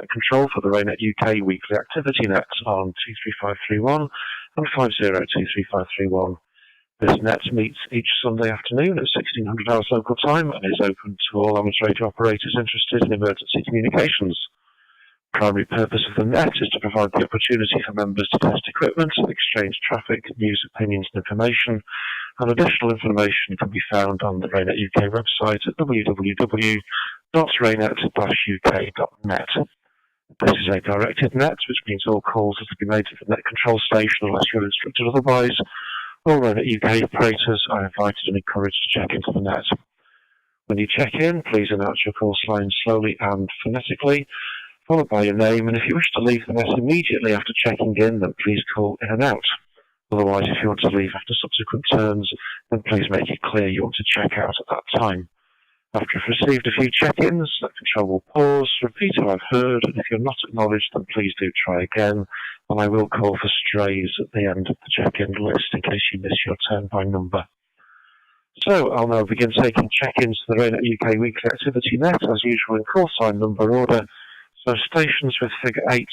net control for the RAYNET-UK weekly activity net on 23531 and 50233531. This net meets each Sunday afternoon at 1600 hours local time and is open to all amateur radio operators interested in emergency communications. The primary purpose of the net is to provide the opportunity for members to test equipment, exchange traffic, news, opinions and information, and additional information can be found on the RAYNET-UK website at www.raynet-uk.net. This is a directed net, which means all calls are to be made to the net control station unless you're instructed otherwise. All RAYNET-UK operators are invited and encouraged to check into the net. When you check in, please announce your call sign slowly and phonetically, followed by your name, and if you wish to leave the net immediately after checking in, then please call in and out. Otherwise, if you want to leave after subsequent turns, then please make it clear you want to check out at that time. After you've received a few check-ins, the control will pause, repeat what I've heard, and if you're not acknowledged, then please do try again, and I will call for strays at the end of the check-in list in case you miss your turn by number. So, I'll now begin taking check-ins to the RAYNET-UK weekly activity net, as usual in call sign number order. So stations with figure 8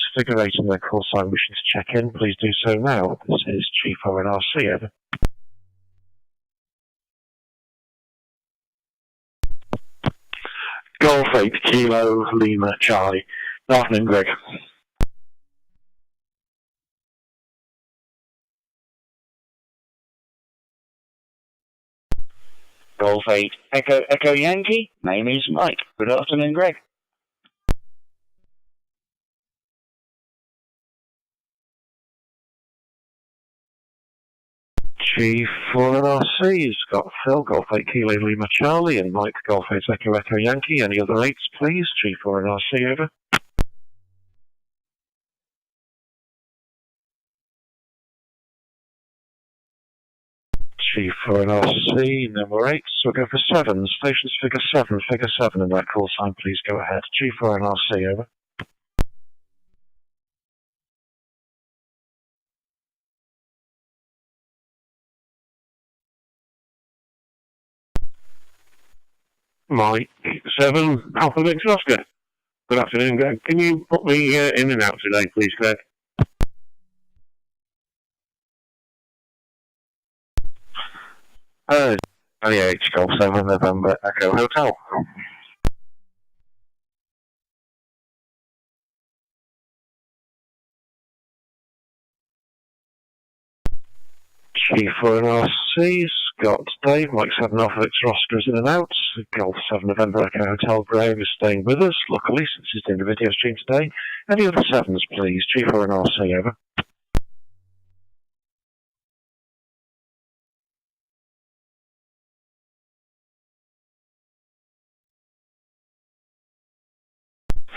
in their call sign wishing to check in, please do so now. This is G4NRC, over. Golf 8 Kilo Lima Charlie. Good afternoon, Greg. Golf 8 Echo Yankee. Name is Mike. Good afternoon, Greg. G4NRC's got Phil, Golf 8 Kilo Lima Charlie, and Mike, Golf 8 Echo Yankee. Any other 8s, please? G4NRC, over. G4NRC, no more 8s. We'll go for 7s. Stations figure 7 in that call sign, please go ahead. G4NRC, over. Mike 7, Alpha Victor Oscar. Good afternoon, Greg. Can you put me in and out today, please, Greg? H Golf 7 November Echo Hotel. G4NRC's got Dave, Mike 7 Alpha Victor Oscar is in and out. Golf 7 November Echo Hotel Graham is staying with us, luckily, since he's doing the video stream today. Any other 7s, please? G4NRC, over.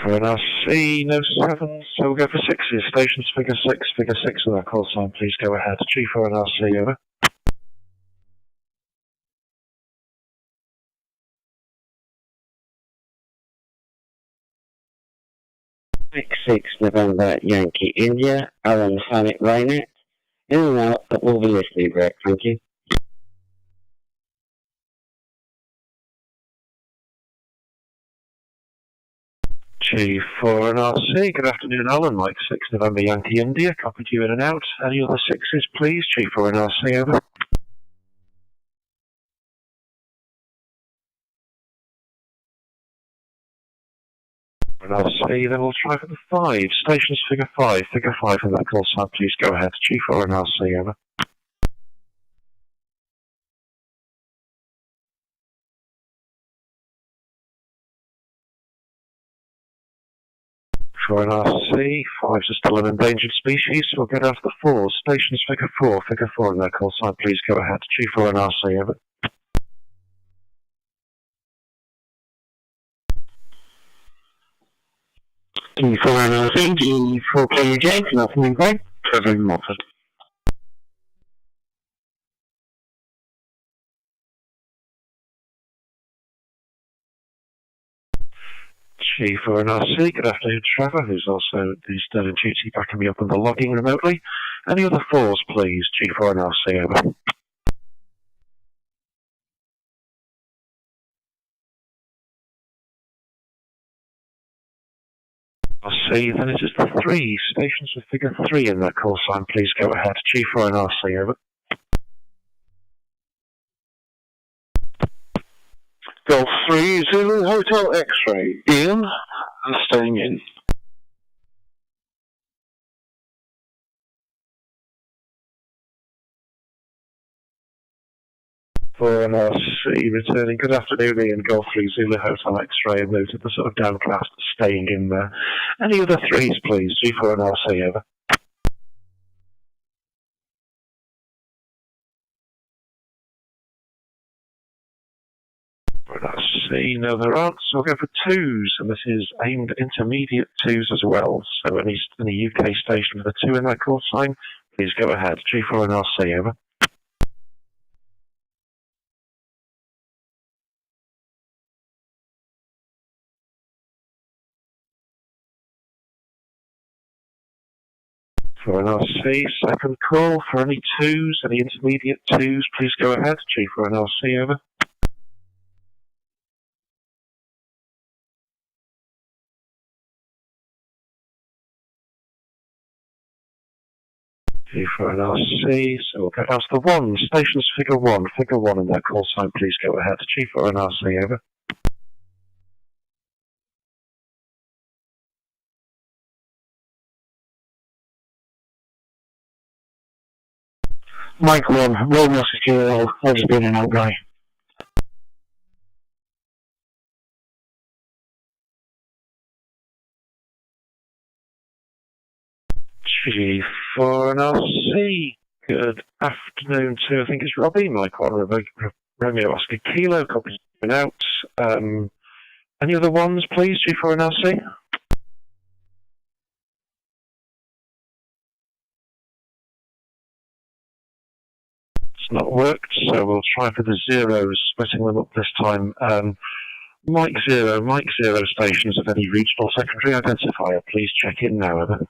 For NRC, no 7s, so we'll go for 6s. Stations figure 6 in that call sign, please go ahead. G4NRC, over. Six November Yankee India, Alan Planet Raynet. In and out, that will be listening, Greg. Thank you. G4NRC, good afternoon, Alan. Mike 6 November Yankee India, copied you in and out. Any other 6s, please? G4NRC, over. NRC, then we'll try for the 5. Stations figure 5 in that call sign, please go ahead. G4NRC, over. For NRC, 5s are still an endangered species, so we'll get out to the 4s. Stations figure 4 in that call sign, please go ahead. G4NRC, over. G4NRC, G4KJ, good afternoon, Greg. Trevor Moffat. G4NRC, good afternoon, Trevor, who's still in duty backing me up on the logging remotely. Any other 4s, please? G4NRC, over. RC, then it is the 3 stations with figure 3 in their call sign. Please go ahead. G4NRC, over. Golf 3, Zulu Hotel X-ray. Ian, and staying in. For NRC, returning. Good afternoon, Ian. Golf 3, Zulu Hotel X-ray, and noted the sort of downcast staying in there. Any other 3s, please? G4NRC, over. RC, no, there aren't, so we'll go for 2s, and this is aimed at intermediate 2s as well. So any UK station with a 2 in their call sign, please go ahead. G4NRC, over. For NRC, second call for any 2s, any intermediate 2s, please go ahead. G4NRC, over. G4NRC, so we'll go down to the 1, stations figure 1 in their call sign, please go ahead. G4NRC, over. Mike 1, Royal Secure, has been an out guy. G4NRC, good afternoon to, I think it's Robbie, Mike 1, Romeo Oscar Kilo, copy out. Any other ones, please, G4NRC? It's not worked, so we'll try for the 0s, splitting them up this time. Mike 0 stations of any regional secondary identifier, please check in now, over.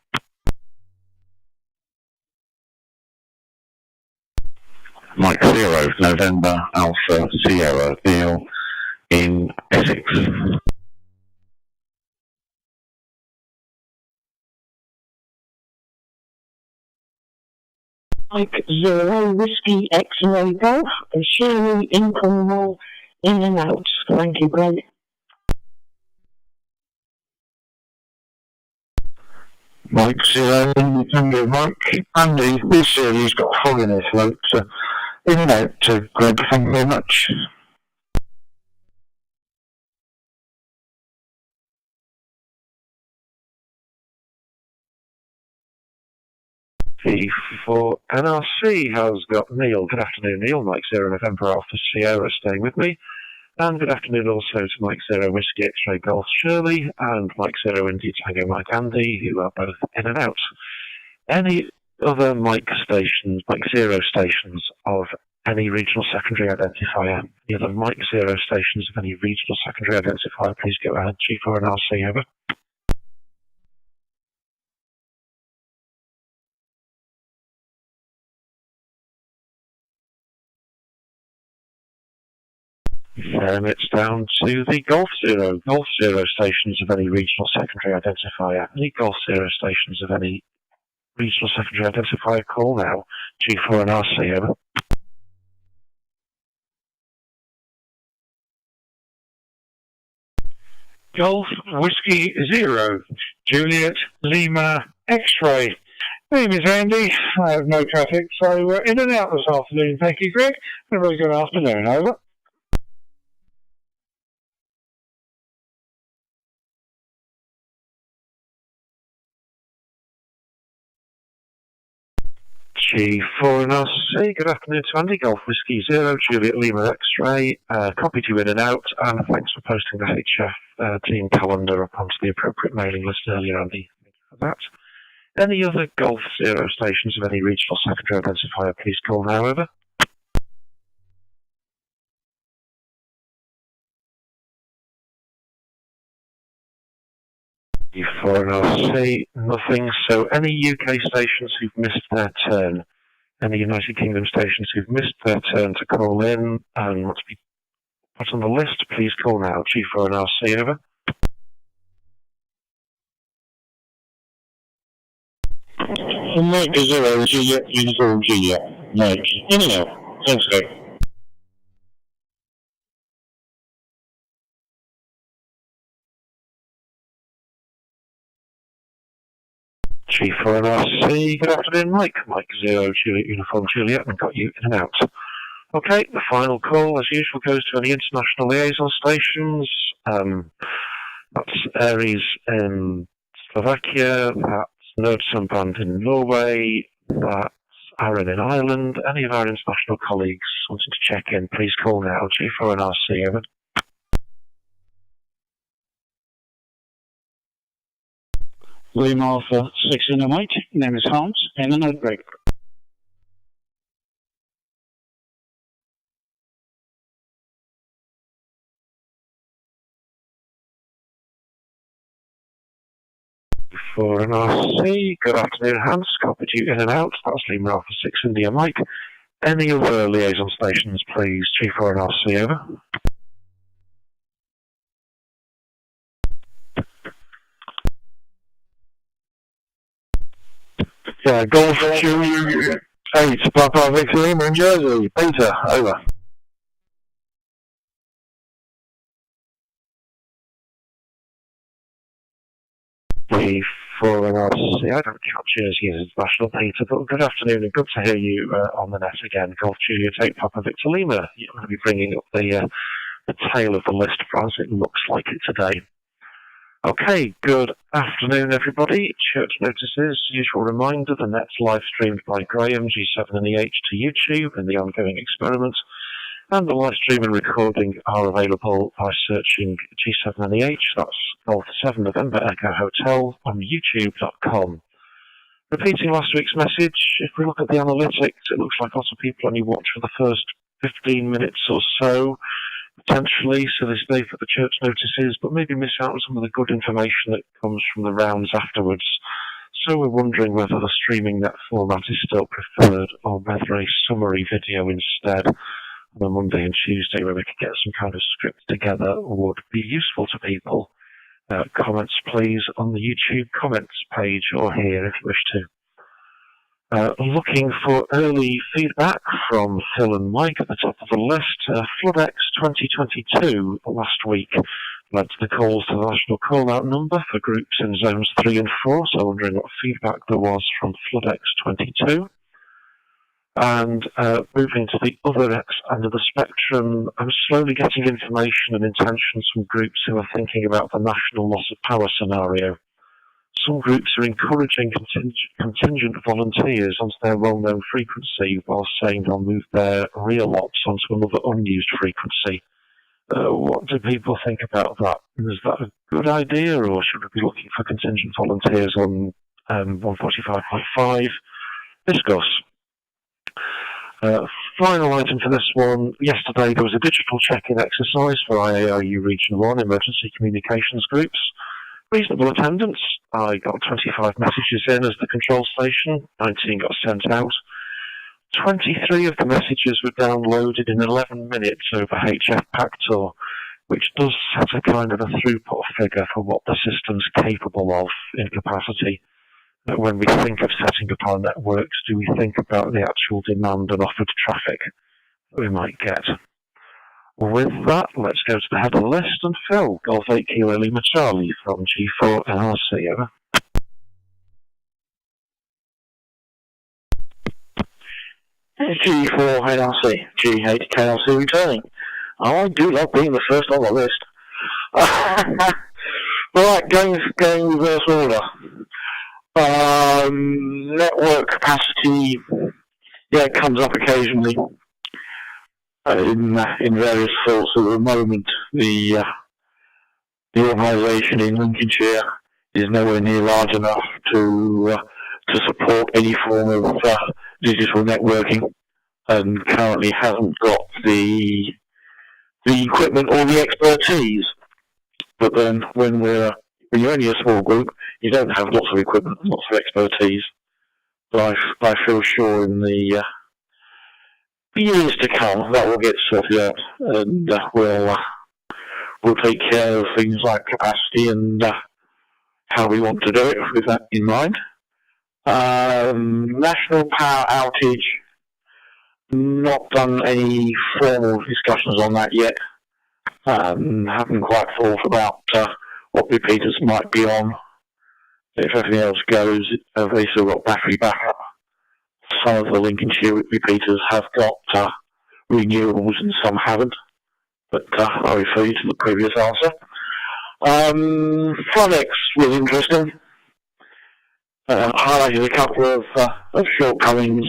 Mike 0, November Alpha Sierra, Neil in Essex. Mike 0, Whiskey X-ray Golf, Shirley in Cornwall, in and out. Thank you, great. Mike 0, Tango Mike, Andy, this Shirley's got a hole in his throat, so in and out to Greg, thank you very much. G4NRC has got Neil. Good afternoon, Neil. Mike 0, November Alpha Sierra, staying with me. And good afternoon also to Mike 0, Whiskey X-ray Golf Shirley, and Mike 0, India Tango Mike Andy, who are both in and out. Any other Mike 0 stations of any regional secondary identifier? Any other Mike 0 stations of any regional secondary identifier, please go ahead. G4NRC, over. And it's down to the Golf 0 stations of any regional secondary identifier. Any Golf 0 stations of any regional secondary identifier, call now. G4NRC, over. Golf Whiskey 0, Juliet Lima X-ray. My name is Andy. I have no traffic, so we're in and out this afternoon. Thank you, Greg. Have a very good afternoon, over. G4NRC, good afternoon to Andy. Golf Whiskey 0, Juliet Lima X-ray. Copy to in and out, and thanks for posting the HF team calendar up onto the appropriate mailing list earlier, Andy. Thank you for that. Any other Golf 0 stations of any regional secondary identifier, please call now, over. G4NRC, nothing. So any UK stations who've missed their turn, any United Kingdom stations who've missed their turn to call in and want to be put on the list, please call now. G4NRC, over. Alpha Mike 0, Juliet, Uniform Juliet. Mike, anyhow, thanks, Greg. G4NRC, good afternoon, Mike. Mike 0, Juliet, Uniform Juliet, and got you in and out. Okay, the final call, as usual, goes to any international liaison stations. That's Aries in Slovakia, that's Nerdsamband in Norway, that's Aaron in Ireland. Any of our international colleagues wanting to check in, please call now. G4NRC, over. William Alpha 608, name is Hans, and a note break. G4NRC, good afternoon, Hans. Copied you in and out. That's Lima Alpha 6 India, Mike. Any other liaison stations, please? G4NRC, over. Yeah, Golf Q8, Papa Victor Lima in Jersey. Peter, over. G4NRC, I don't count Jersey as international, Peter, but good afternoon and good to hear you on the net again. Golf Juliet 8 Papa Victor Lima. You're going to be bringing up the tail of the list for us, it looks like it today. Okay, good afternoon, everybody. Church notices, usual reminder, the net's live streamed by Graham, G7 and EH to YouTube in the ongoing experiment, and the live stream and recording are available by searching G7 and EH, that's Golf 7 November Echo Hotel, on youtube.com. Repeating last week's message, if we look at the analytics, it looks like lots of people only watch for the first 15 minutes or so, potentially, so they stay for the church notices, but maybe miss out on some of the good information that comes from the rounds afterwards. So we're wondering whether the streaming net format is still preferred, or whether a summary video instead on a Monday and Tuesday where we could get some kind of script together would be useful to people. Comments, please, on the YouTube comments page or here if you wish to. Looking for early feedback from Phil and Mike at the top of the list. FloodX 2022 last week led to the calls to the national call-out number for groups in zones 3 and 4, so wondering what feedback there was from FloodX 22. And moving to the other end of the spectrum, I'm slowly getting information and intentions from groups who are thinking about the national loss of power scenario. Some groups are encouraging contingent volunteers onto their well-known frequency while saying they'll move their real ops onto another unused frequency. What do people think about that? Is that a good idea, or should we be looking for contingent volunteers on 145.5? Discuss. Final item for this one. Yesterday there was a digital check-in exercise for IARU Region 1 emergency communications groups. Reasonable attendance. I got 25 messages in as the control station, 19 got sent out. 23 of the messages were downloaded in 11 minutes over HF Pactor, which does set a kind of a throughput figure for what the system's capable of in capacity. When we think of setting up our networks, do we think about the actual demand and offered traffic that we might get? With that, let's go to the head of the list, and Phil, Golf 8 Kilo Lima Charlie from G4NRC, over. G4NRC, G8 KLC returning. I do love being the first on the list. Right, going reverse order. Network capacity, yeah, it comes up occasionally. In various thoughts at the moment, the organisation in Lincolnshire is nowhere near large enough to support any form of digital networking, and currently hasn't got the equipment or the expertise. But then when you're only a small group, you don't have lots of equipment, lots of expertise. But I feel sure in the years to come that will get sorted out, and we'll take care of things like capacity and how we want to do it with that in mind. National power outage. Not done any formal discussions on that yet. Haven't quite thought about what repeaters might be on. If everything else goes, they've still got battery backup. Some of the Lincolnshire repeaters have got renewables and some haven't. But I'll refer you to the previous answer. Pheonix was interesting. Highlighted a couple of shortcomings.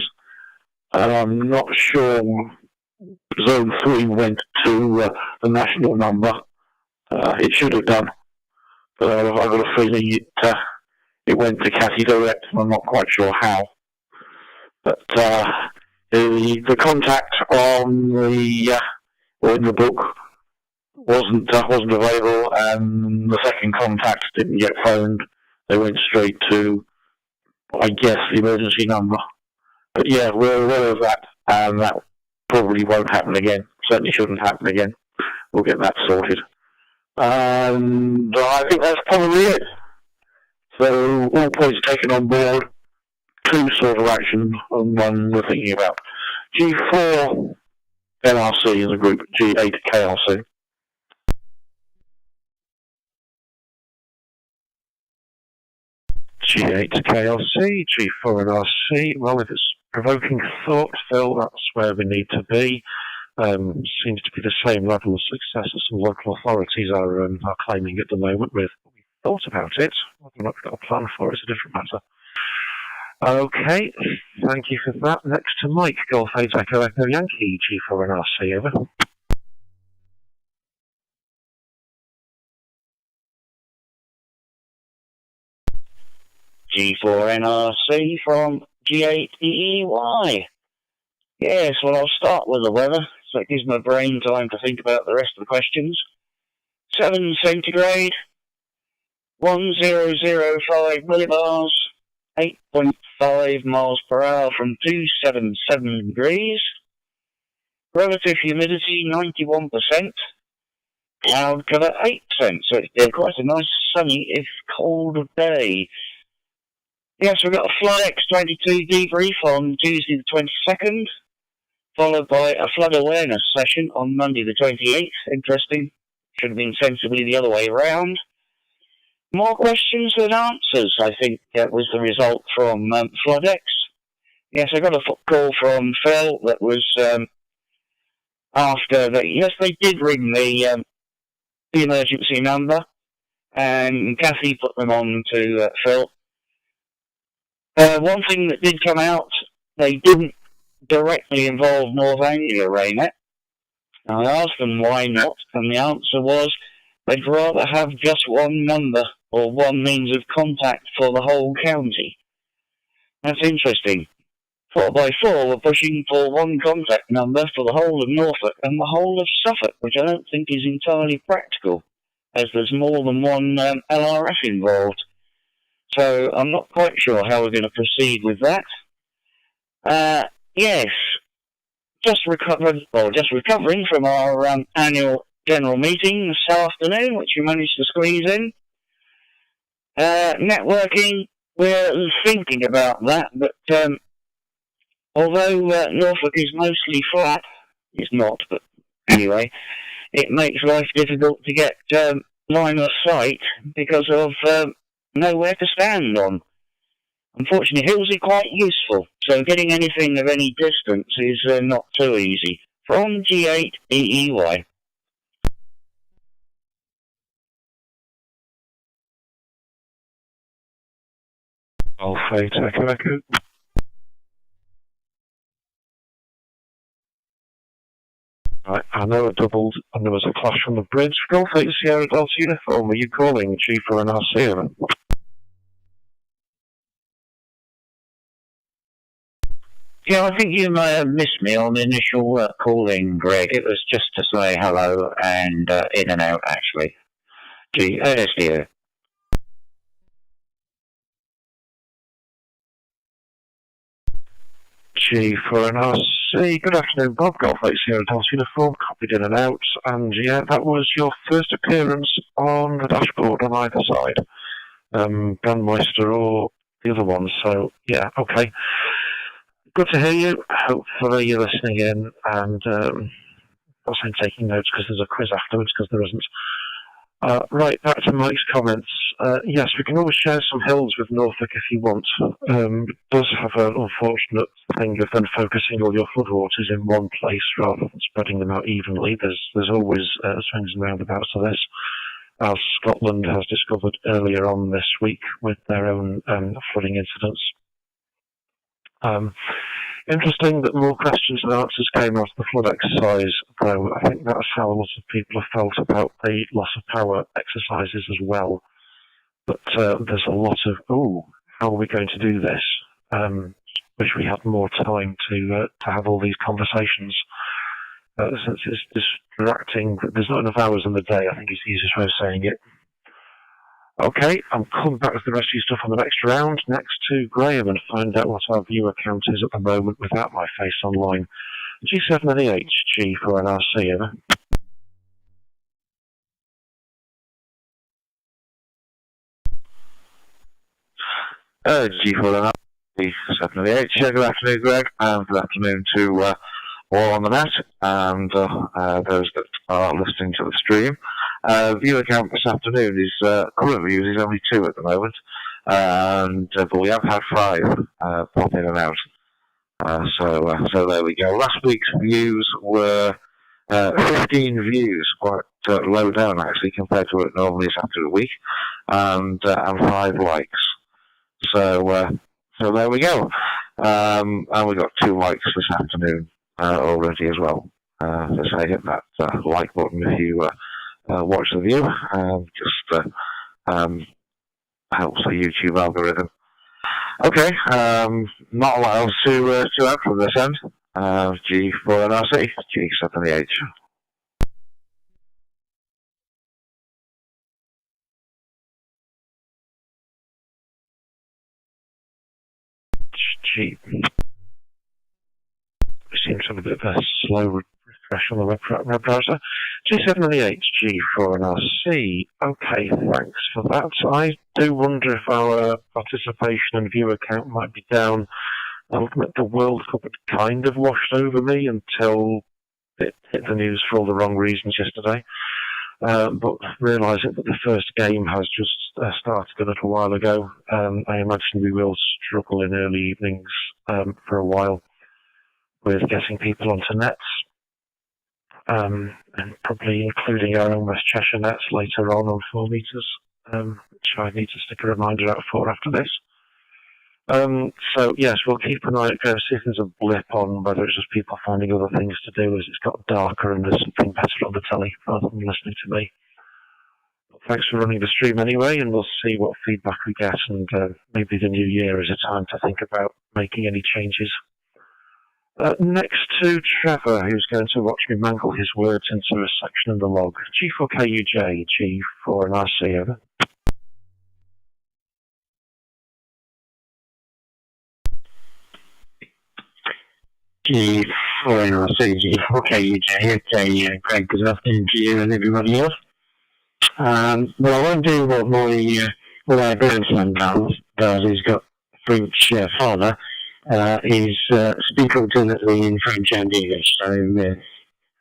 I'm not sure Zone 3 went to the national number. It should have done. But I've got a feeling it went to Cathy direct. I'm not quite sure how. But the contact on in the book wasn't available, and the second contact didn't get phoned. They went straight to, I guess, the emergency number. But yeah, we're aware of that, and that probably won't happen again. Certainly shouldn't happen again. We'll get that sorted. And I think that's probably it. So all points taken on board. Two sort of action, and one we're thinking about. G4 NRC as a group, G8 KRC. G8 KLC, G4 NRC. Well, if it's provoking thought, Phil, that's where we need to be. Seems to be the same level of success as some local authorities are claiming at the moment with what we thought about it. Whether or not we've got a plan for it is a different matter. Okay, thank you for that. Next to Mike, Golf 8 Echo Echo Yankee, G4 NRC, over. G4 NRC from G8 EEY. Yes, well, I'll start with the weather, so it gives my brain time to think about the rest of the questions. 7 centigrade, 1005 millibars, 8.5 miles per hour from 277 degrees. Relative humidity 91%. Cloud cover 8%, so it's been quite a nice sunny if cold day. Yes, we've got a Flood X22 debrief on Tuesday the 22nd, followed by a flood awareness session on Monday the 28th. Interesting. Should have been sensibly the other way around. More questions than answers, I think, was the result from Flood X. Yes, I got a call from Phil that was after that. Yes, they did ring the emergency number, and Cathy put them on to Phil. One thing that did come out, they didn't directly involve North Anglia RAYNET. I asked them why not, and the answer was they'd rather have just one number or one means of contact for the whole county. That's interesting. 4x4 were pushing for one contact number for the whole of Norfolk and the whole of Suffolk, which I don't think is entirely practical, as there's more than one LRF involved. So I'm not quite sure how we're going to proceed with that. Yes, just recovering from our annual general meeting this afternoon, which we managed to squeeze in. Networking, we're thinking about that, but although Norfolk is mostly flat, it's not, but anyway, it makes life difficult to get line of sight because of nowhere to stand on. Unfortunately, hills are quite useful, so getting anything of any distance is not too easy. From G8 EEY. Golf 8 Echo Echo. Right, I know it doubled and there was a clash on the bridge. Golf 8 Sierra Delta Uniform, are you calling G4 NRC? Yeah, I think you may have missed me on the initial calling, Greg. It was just to say hello and in and out, actually. G8 G4 NRC, good afternoon, Bob. Golf 8 Sierra Delta Uniform, copied in and out. And yeah, that was your first appearance on the dashboard on either side. Brandmeister or the other ones. So, yeah, okay. Good to hear you. Hopefully you're listening in and not saying taking notes because there's a quiz afterwards, because there isn't. Right, back to Mike's comments. Yes, we can always share some hills with Norfolk if you want. It does have an unfortunate thing of then focusing all your floodwaters in one place rather than spreading them out evenly. There's always swings and roundabouts to this, as Scotland has discovered earlier on this week with their own flooding incidents. Interesting that more questions and answers came out of the flood exercise, though. I think that's how a lot of people have felt about the loss of power exercises as well. But there's a lot of, how are we going to do this? Wish we had more time to have all these conversations. Since it's distracting, there's not enough hours in the day, I think is the easiest way of saying it. Okay, I'm coming back with the rest of your stuff on the next round. Next to Graham and find out what our viewer count is at the moment without my face online. G7NEH, G for NRC, over. G for NRC, G7NEH. Good afternoon, Greg, and good afternoon to all on the net and those that are listening to the stream. Viewer count this afternoon is current views is only 2 at the moment, and but we have had 5 pop in and out. So there we go. Last week's views were 15 views, quite low down actually compared to what it normally is after a week, and 5 likes. So there we go. And we got 2 likes this afternoon already as well. So hit that like button if you watch the view. Just helps the YouTube algorithm. Okay, not a lot else to add from this end. G4NRC, G7NEH. G. We seem to have a bit of a slow refresh on the web browser. G7NEH, G4NRC. Okay, thanks for that. I do wonder if our participation and viewer count might be down. The World Cup had kind of washed over me until it hit the news for all the wrong reasons yesterday. But realising that the first game has just started a little while ago, I imagine we will struggle in early evenings for a while with getting people onto nets, and probably including our own West Cheshire nets later on 4 metres, which I need to stick a reminder out for after this. So yes, we'll keep an eye out, see if there's a blip on whether it's just people finding other things to do as it's got darker and there's something better on the telly rather than listening to me. But thanks for running the stream anyway, and we'll see what feedback we get, and maybe the new year is a time to think about making any changes. Next to Trevor, who's going to watch me mangle his words into a section in the log. G4KUJ, G4NRC, over. G4NRC, G4KUJ. Okay, Greg, good afternoon to you and everybody else. Well, I won't do what our grandson does. He's got a French father. Is speak alternately in French and English, so in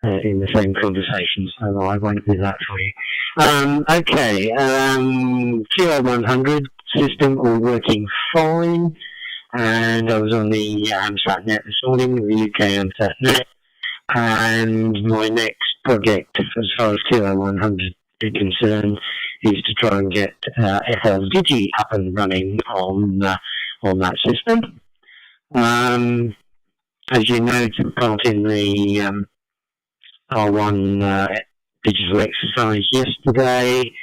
the same conversation, so I won't do that for you. Okay, TR100 system all working fine, and I was on the AMSAT net this morning, the UK AMSAT net, and my next project, as far as TR100 is concerned, is to try and get FLDigi up and running on that system. As you know, took part in the R1 digital exercise yesterday.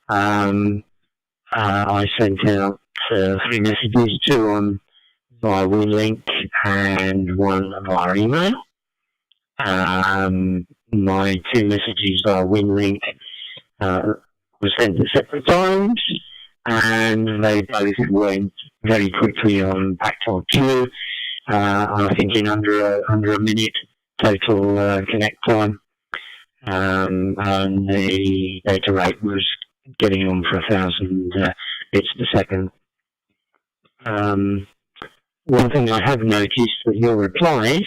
I sent out 3 messages, 2 on via WinLink and 1 via email. My 2 messages via WinLink were sent at separate times, and they both went very quickly on back to queue. I think in under a minute total connect time, and the data rate was getting on for 1,000 bits per second. One thing I have noticed that your replies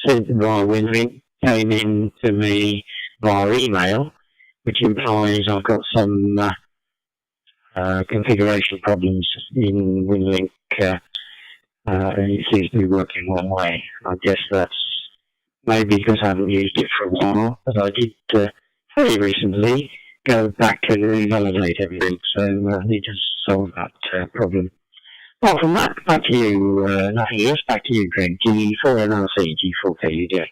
sent via WinLink came in to me via email, which implies I've got some configuration problems in WinLink, and it seems to be working one way. I guess that's maybe because I haven't used it for a while, but I did very recently go back and revalidate everything, so I need to solve that problem. Apart from that, back to you, nothing else, back to you, Greg. G4NRC, G4KUJ.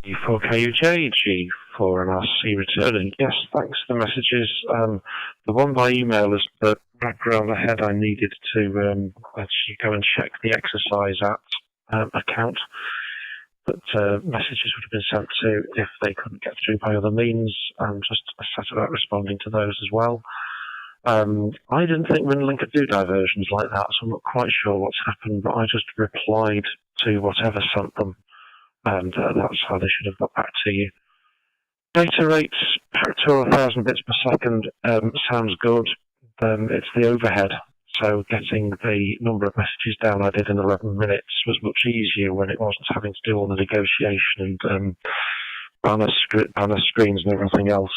G4KUJ, G4NRC returning. Yes, thanks for the messages. The one by email is the background ahead I needed to actually go and check the exercise app account. But messages would have been sent to if they couldn't get through by other means, and just set about responding to those as well. I didn't think WinLink could do diversions like that, so I'm not quite sure what's happened, but I just replied to whatever sent them, and that's how they should have got back to you. Data rates, back to 1,000 bits per second, sounds good. It's the overhead. So getting the number of messages down I did in 11 minutes was much easier when it wasn't having to do all the negotiation and banner screens and everything else.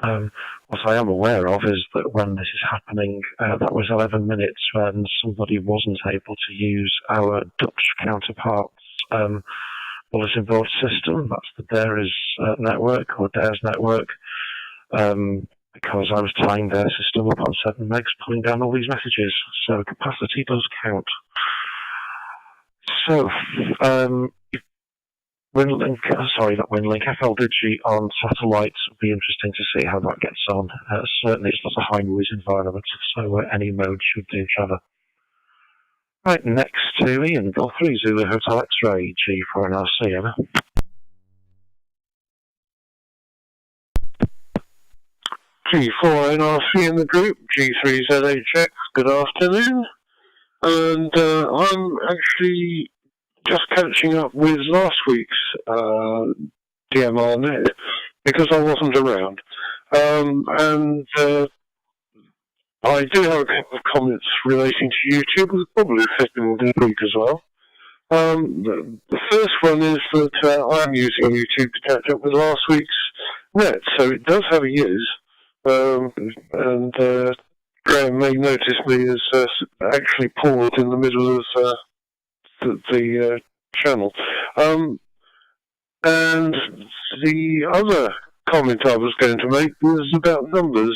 What I am aware of is that when this is happening, that was 11 minutes when somebody wasn't able to use our Dutch counterpart's bulletin board system. That's the DARES network, or DARES network. Because I was tying their system up on 7 megs, pulling down all these messages. So capacity does count. So, WinLink, not WinLink, FLDigi on satellites would be interesting to see how that gets on. Certainly it's not a high noise environment, so any mode should do Java. Right, next to Ian, Golf 3 Zulu Hotel X-Ray, G4NRC, over. G4NRC in the group, G3ZHX, good afternoon. And I'm actually just catching up with last week's DMR net because I wasn't around. And I do have a couple of comments relating to YouTube, which probably fit in this week as well. The first one is that I'm using YouTube to catch up with last week's net, so it does have a use. And Graham may notice me as actually paused in the middle of the channel. And the other comment I was going to make was about numbers.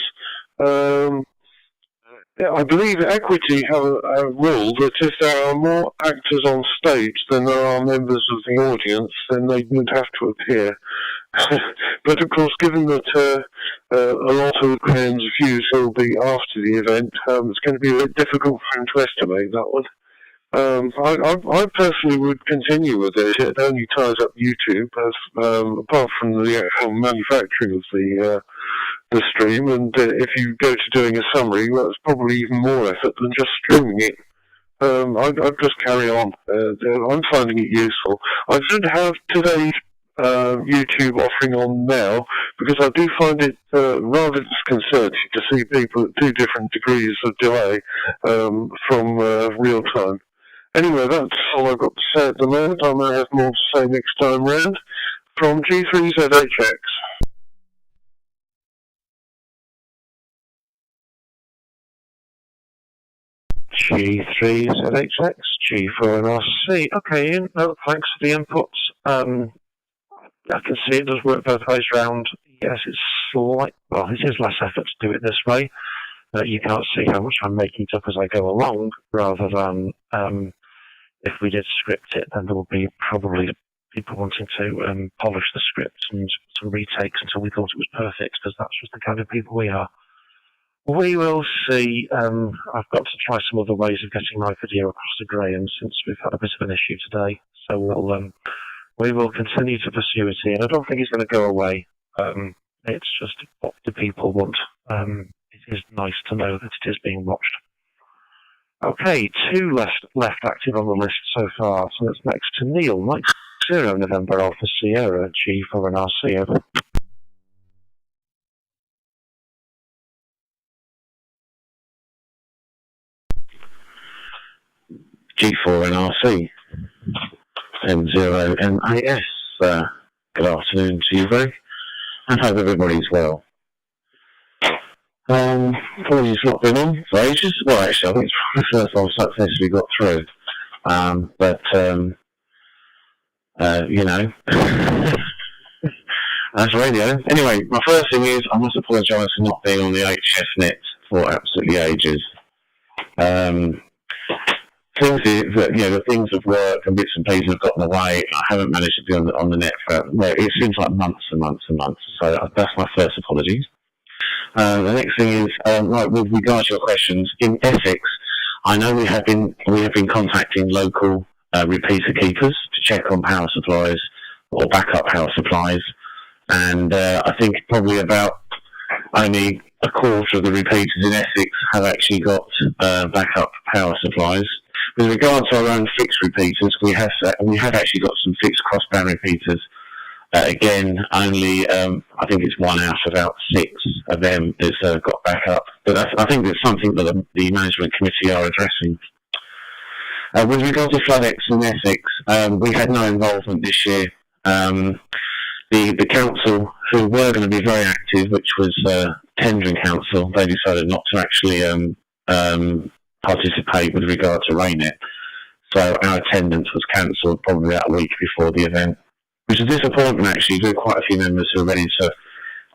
I believe Equity have a rule that if there are more actors on stage than there are members of the audience, then they would have to appear. But of course, given that a lot of Graham's views will be after the event, it's going to be a bit difficult for him to estimate that one. I personally would continue with it. It only ties up YouTube, apart from the actual manufacturing of the stream. And if you go to doing a summary, well, it's probably even more effort than just streaming it. I'd just carry on. I'm finding it useful. I don't have today's YouTube offering on now because I do find it rather disconcerting to see people at 2 different degrees of delay from real time. Anyway, that's all I've got to say at the moment. I may have more to say next time round. From G3ZHX. G3ZHX, G4NRC. Okay, Ian, no, thanks for the inputs. I can see it does work both ways round. Yes, it's it is less effort to do it this way. You can't see how much I'm making it up as I go along, rather than if we did script it, then there would be probably people wanting to polish the script and some retakes until we thought it was perfect, because that's just the kind of people we are. We will see. I've got to try some other ways of getting my video across to Graham, since we've had a bit of an issue today. So we will continue to pursue it here. I don't think it's going to go away. It's just what do people want. It is nice to know that it is being watched. Okay, 2 left active on the list so far. So that's next to Neil. Mike 0 November Alpha Sierra G4NRC, over. G4NRC, M0NAS. Good afternoon to you, Greg, and hope everybody's well. Apologies for not being on for ages. Well, actually, I think it's the first I've successfully got through. You know, that's radio. Anyway, my first thing is I must apologise for not being on the HF net for absolutely ages. Things is that, you know, the things of work and bits and pieces have gotten away. I haven't managed to be on the net for, well, it seems like months and months and months. So that's my first apologies. The next thing is, right, with regard to your questions, in Essex, I know we have been contacting local repeater keepers to check on power supplies or backup power supplies, and I think probably about only a quarter of the repeaters in Essex have actually got backup power supplies. With regard to our own fixed repeaters, we have actually got some fixed crossband repeaters. Again, only I think it's 1 out of about 6 of them that's got backup. But I think it's something that the management committee are addressing. With regard to Flood X in Essex, we had no involvement this year. The council, who were going to be very active, which was Tendering Council, they decided not to actually participate with regard to RAYNET. So our attendance was cancelled probably about a week before the event, which is a disappointment actually. There are quite a few members who are ready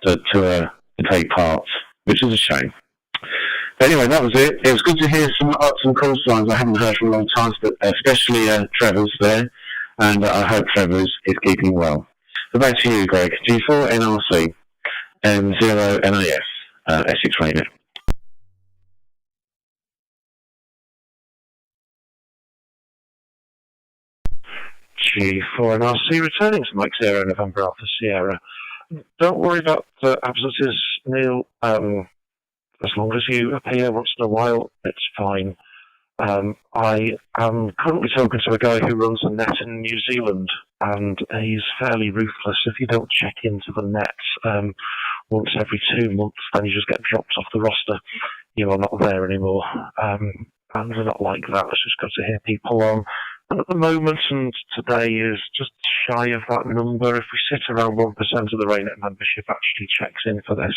to take part, which is a shame. But anyway, that was it. It was good to hear some call signs I haven't heard for a long time, but especially Trevor's there, and I hope Trevor is keeping well. So back to you, Greg. G4NRC, M0NAS, Essex RAYNET. G4NRC returning to Mike 0 November Alpha Sierra. Don't worry about the absences, Neil. As long as you appear once in a while, it's fine. I am currently talking to a guy who runs a net in New Zealand, and he's fairly ruthless. If you don't check into the net once every 2 months, then you just get dropped off the roster. You are not there anymore. And we're not like that. It's just got to hear people on. And at the moment, and today is just shy of that number. If we sit around 1% of the RAYNET membership actually checks in for this,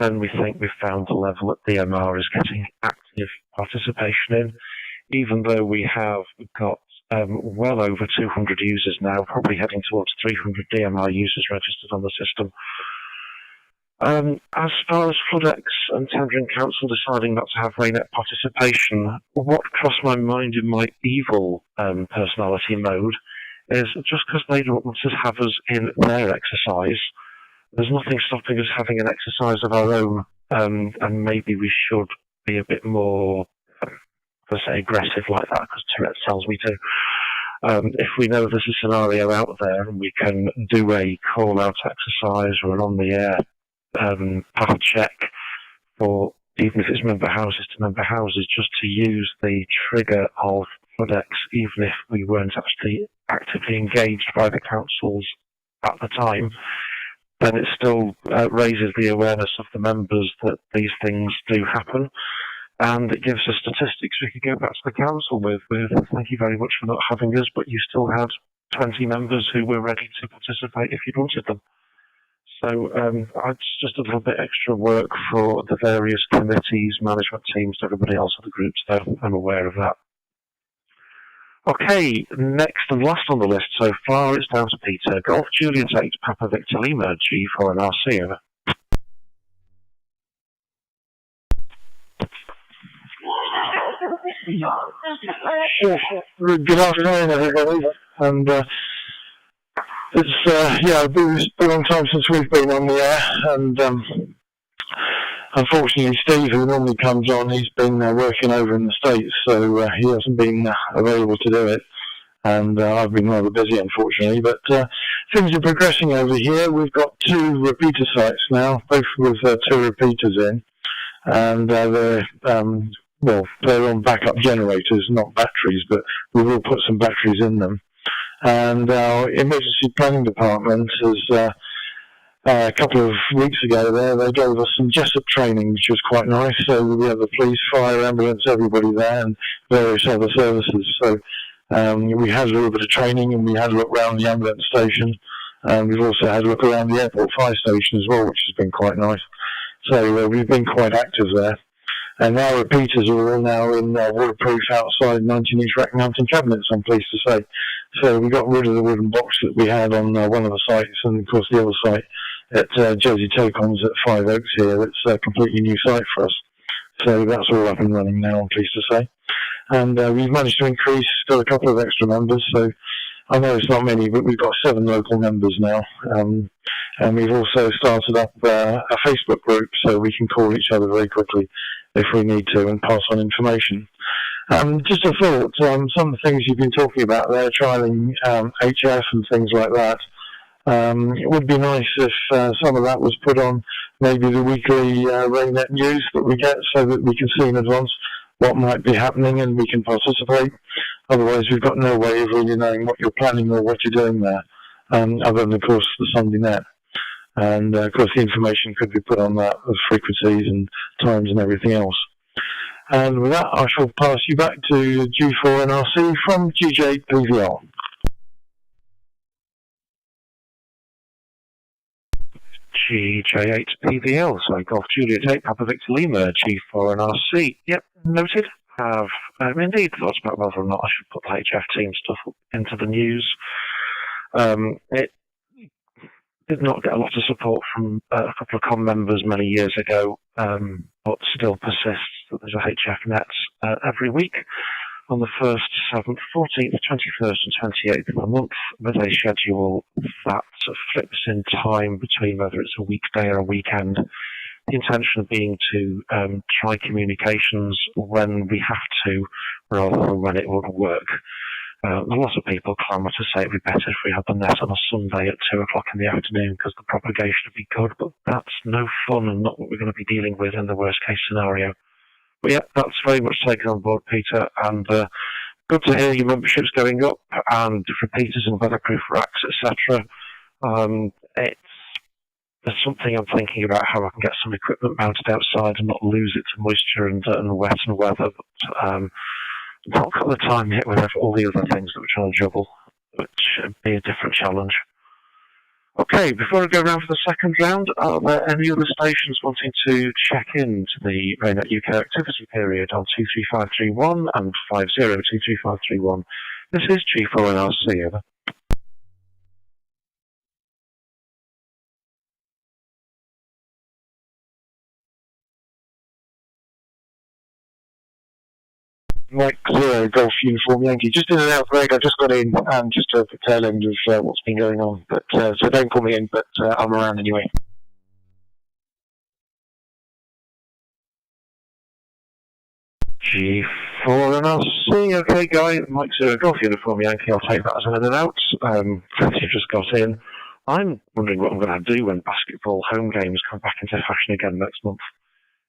then we think we've found the level that DMR is getting active participation in, even though we have got well over 200 users now, probably heading towards 300 DMR users registered on the system. As far as FloodX and Tendering Council deciding not to have RAYNET participation, what crossed my mind in my evil personality mode is just because they don't want to have us in their exercise, there's nothing stopping us having an exercise of our own, and maybe we should be a bit more, let's say, aggressive like that, because Tourette tells me to. If we know there's a scenario out there and we can do a call-out exercise or an on-the-air path check for, even if it's member houses to member houses, just to use the trigger of FloodX, even if we weren't actually actively engaged by the councils at the time, then it still raises the awareness of the members that these things do happen, and it gives us statistics we could go back to the council with thank you very much for not having us, but you still had 20 members who were ready to participate if you'd wanted them. So it's just a little bit extra work for the various committees, management teams, everybody else in the groups, though I'm aware of that. Okay, next and last on the list so far is down to Peter. Golf Juliet 8, Papa Victor Lima, G4NRC, over. Good afternoon, everybody. And it's been a long time since we've been on the air, and unfortunately Steve, who normally comes on, he's been working over in the States, so he hasn't been available to do it, and I've been rather busy, unfortunately, but things are progressing over here. We've got 2 repeater sites now, both with 2 repeaters in, and they're on backup generators, not batteries, but we will put some batteries in them. And our emergency planning department has a couple of weeks ago there, they gave us some Jessup training, which was quite nice. So we had the police, fire, ambulance, everybody there, and various other services. So we had a little bit of training, and we had a look around the ambulance station. We've also had a look around the airport fire station as well, which has been quite nice. So we've been quite active there. And our repeaters are all now in waterproof outside 19-inch rack mounting cabinets, I'm pleased to say. So we got rid of the wooden box that we had on one of the sites, and of course the other site at Jersey Tocons at Five Oaks here. It's a completely new site for us. So that's all up and running now, I'm pleased to say. And we've managed to increase still a couple of extra members. So I know it's not many, but we've got 7 local members now. And we've also started up a Facebook group so we can call each other very quickly if we need to and pass on information. Just a thought, some of the things you've been talking about there, trialling HF and things like that, it would be nice if some of that was put on maybe the weekly RAYNET news that we get so that we can see in advance what might be happening and we can participate. Otherwise, we've got no way of really knowing what you're planning or what you're doing there, other than, of course, the Sunday net. And, of course, the information could be put on that, the frequencies and times and everything else. And with that, I shall pass you back to G4NRC from GJ8PVL. GJ8PVL, so Golf Juliet 8, Papa Victor Lima, G4NRC. Yep, noted. Have indeed thoughts about whether or not I should put the HF team stuff into the news. It did not get a lot of support from a couple of com members many years ago, but still persists that there's a HF net every week on the 1st, 7th, 14th, 21st and 28th of the month, with a schedule that flips in time between whether it's a weekday or a weekend. The intention being to try communications when we have to, rather than when it would work. A lot of people clamour to say it would be better if we had the net on a Sunday at 2 o'clock in the afternoon because the propagation would be good, but that's no fun and not what we're going to be dealing with in the worst case scenario. But yeah, that's very much taken on board, Peter, and good to hear your membership's going up and repeaters and weatherproof racks, etc. There's something I'm thinking about how I can get some equipment mounted outside and not lose it to moisture and wet and weather, but not got the time yet with all the other things that we're trying to juggle, which would be a different challenge. Okay, before I go around for the second round, are there any other stations wanting to check in to the RAYNET-UK activity period on 23531 and 50 23531? This is G4NRC, over. Mike 0, Golf Uniform Yankee. Just in and out, Greg. I just got in just at the tail end of what's been going on. But so don't call me in, but I'm around anyway. G4NRC, okay, guy. Mike 0, Golf Uniform Yankee. I'll take that as an in and out. Plenty just got in. I'm wondering what I'm going to do when basketball home games come back into fashion again next month.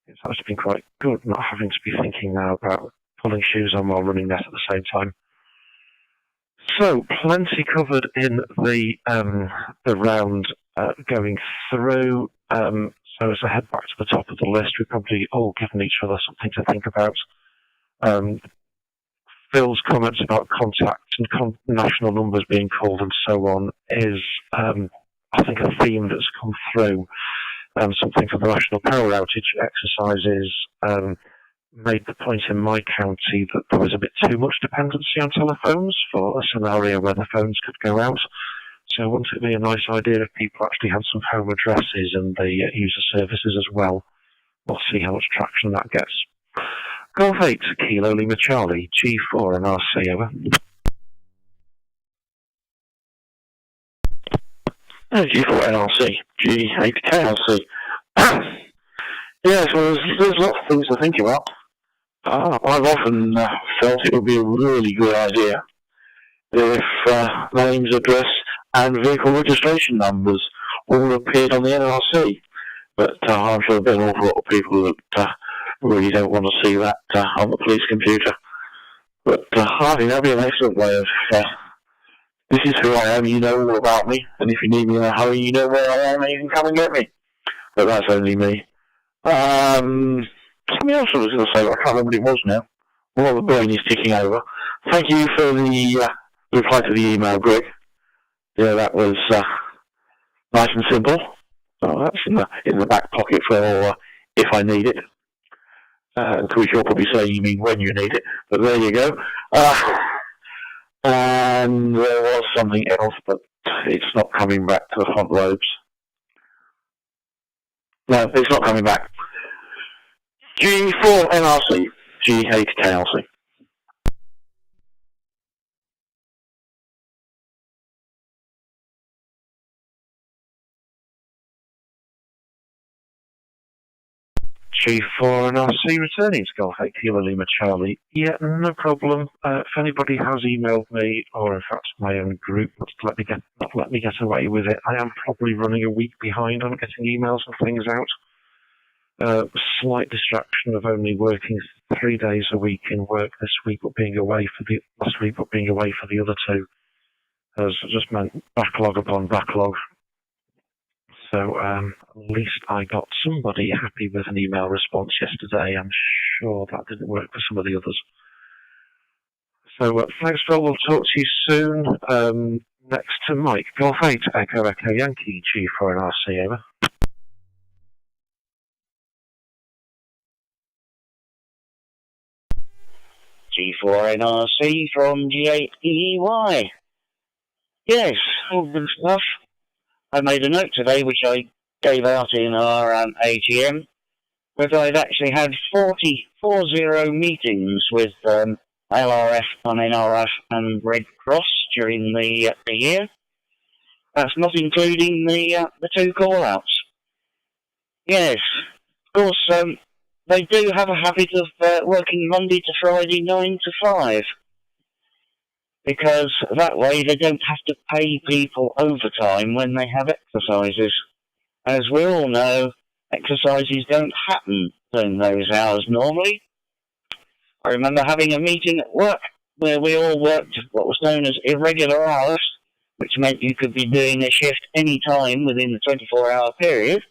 It's actually been quite good not having to be thinking now about pulling shoes on while running net at the same time. So, plenty covered in the round going through. So as I head back to the top of the list, we've probably all given each other something to think about. Phil's comments about contacts and national numbers being called and so on is, I think, a theme that's come through. Something for the National Power Outage exercises made the point in my county that there was a bit too much dependency on telephones for a scenario where the phones could go out. So wouldn't it be a nice idea if people actually had some home addresses and the user services as well? We'll see how much traction that gets. Golf 8, Kilo Lima Charlie, G4NRC, over. G4NRC, G8KRC. Yes, well, there's lots of things to think about. I've often felt it would be a really good idea if names, address, and vehicle registration numbers all appeared on the NRC. But I'm sure there's an awful lot of people that really don't want to see that on the police computer. But I think that'd be an excellent way of this is who I am, you know all about me, and if you need me in a hurry, you know where I am, and you can come and get me. But that's only me. Something else I was going to say, but I can't remember what it was now. Well, the brain is ticking over. Thank you for the reply to the email, Greg. Yeah, that was nice and simple. Oh, that's in the back pocket for if I need it. To which you're probably saying you mean when you need it, but there you go. And there was something else, but it's not coming back to the front lobes. No, it's not coming back. G4 NRC, G8 KLC. G4 NRC returning to Golf 8 Kilo Lima Charlie. Yeah, no problem. If anybody has emailed me, or in fact my own group, not let me get away with it, I am probably running a week behind on getting emails and things out. Slight distraction of only working 3 days a week in work this week, but being away for the last week, but being away for the other two has just meant backlog upon backlog. So at least I got somebody happy with an email response yesterday. I'm sure that didn't work for some of the others. So thanks, Phil. We'll talk to you soon. Next to Mike, Golf 8, Echo Echo Yankee, G4 NRC, over. G4 NRC from G8 EY. Yes, all good stuff. I made a note today, which I gave out in our AGM, that I'd actually had 40 meetings with LRF on NRF and Red Cross during the year. That's not including the two call-outs. Yes, of course, they do have a habit of working Monday to Friday 9 to 5. Because that way they don't have to pay people overtime when they have exercises. As we all know, exercises don't happen in those hours normally. I remember having a meeting at work where we all worked what was known as irregular hours, which meant you could be doing a shift any time within the 24-hour period.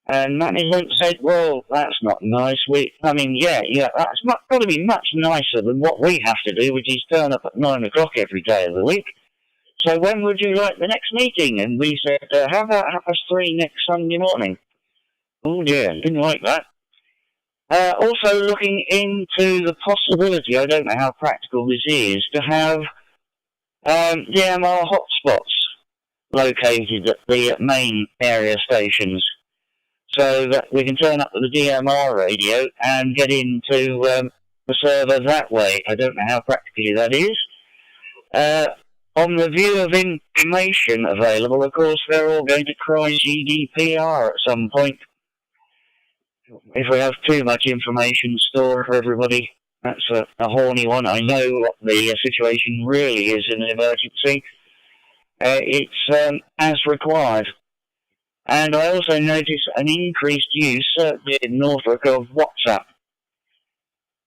And management said, well, that's not nice. That's not got to be much nicer than what we have to do, which is turn up at 9 o'clock every day of the week. So when would you like the next meeting? And we said, how about 3:30 next Sunday morning? Oh dear, didn't like that. Also looking into the possibility, I don't know how practical this is, to have DMR hotspots located at the main area stations, so that we can turn up with the DMR radio and get into the server that way. I don't know how practically that is. On the view of information available, of course, they're all going to cry GDPR at some point. If we have too much information stored for everybody, that's a horny one. I know what the situation really is in an emergency. It's as required. And I also notice an increased use, certainly in Norfolk, of WhatsApp.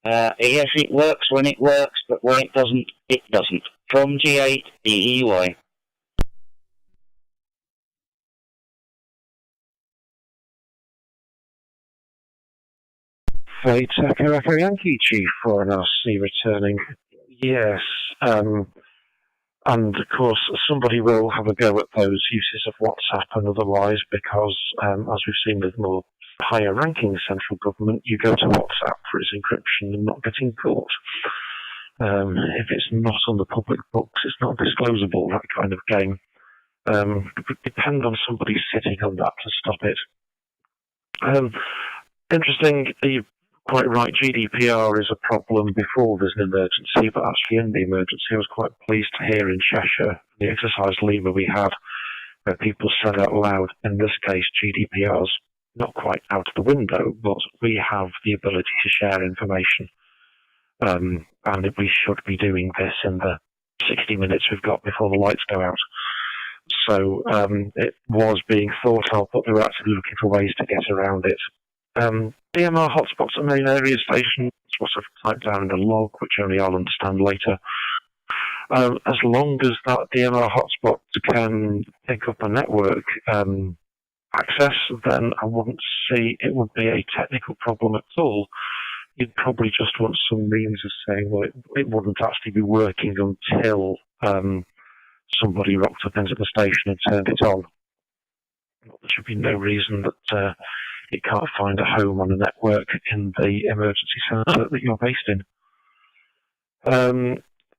Yes, it works when it works, but when it doesn't, it doesn't. From G8 EEY. Fate Echo Echo Yankee, G4 NRC returning. Yes, and of course somebody will have a go at those uses of WhatsApp and otherwise, because as we've seen with more higher ranking central government, you go to WhatsApp for its encryption and not getting caught. If it's not on the public books, it's not disclosable, that kind of game. It would depend on somebody sitting on that to stop it. Interesting, you're quite right, GDPR is a problem before there's an emergency, but actually in the emergency I was quite pleased to hear in Cheshire, the exercise Lima we had, where people said out loud, in this case GDPR's not quite out of the window, but we have the ability to share information. And we should be doing this in the 60 minutes we've got before the lights go out. So it was being thought of, but they were actually looking for ways to get around it. DMR hotspots at main area station, it's what I've typed down in the log, which only I'll understand later. As long as that DMR hotspot can pick up a network access, then I wouldn't see it would be a technical problem at all. You'd probably just want some means of saying, well, it wouldn't actually be working until somebody rocked up into the station and turned it on. There should be no reason that it can't find a home on a network in the emergency centre that you're based in.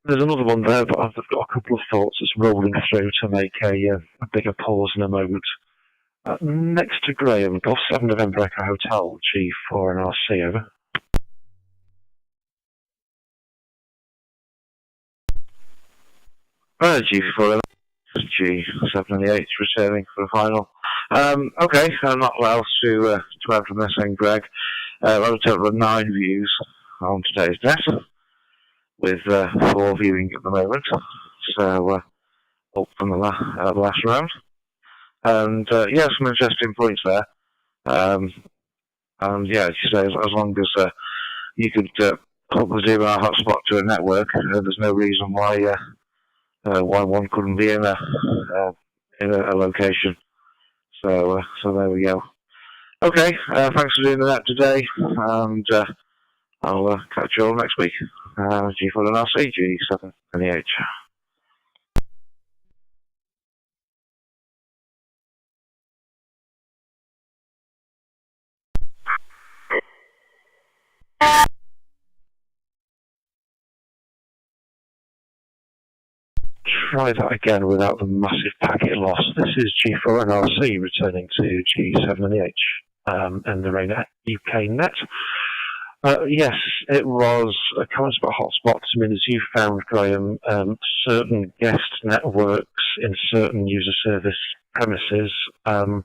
There's another one there, but I've got a couple of thoughts that's rolling through to make a bigger pause in a moment. Next to Graham, Golf 7 November Echo Hotel, G4 and RC, over. G4 G7 and the 8 returning for the final. Okay, not what else to add from this end, Greg. I have a total of 9 views on today's net, with 4 viewing at the moment, so up from the last round. And yeah, some interesting points there. And yeah, as you say, as long as you could hook the DMR hotspot to a network, there's no reason why one couldn't be in a location. So there we go. Okay, thanks for doing that today, and I'll catch you all next week. G4 and RC, G7 and the 8. Try that again without the massive packet loss. This is G4 and RC returning to G7 and the H and the RAYNET-UK net. Yes, it was a comment about hotspots. I mean, as you found, Graham, certain guest networks in certain user service premises are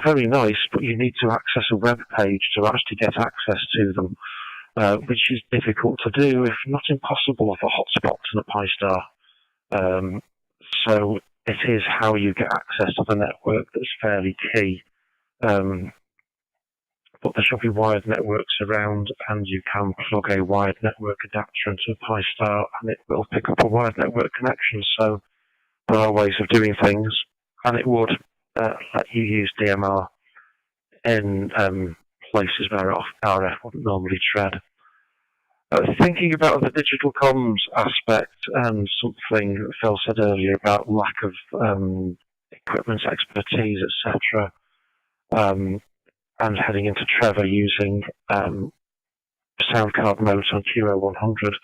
very nice, but you need to access a web page to actually get access to them, which is difficult to do, if not impossible, with a hotspot and a Pi-Star. So it is how you get access to the network that's fairly key. But there should be wired networks around, and you can plug a wired network adapter into a Pi-Star and it will pick up a wired network connection. So there are ways of doing things, and it would let you use DMR in places where RF wouldn't normally tread. Thinking about the digital comms aspect and something that Phil said earlier about lack of equipment expertise, etc., and heading into Trevor using sound card modes on QO100.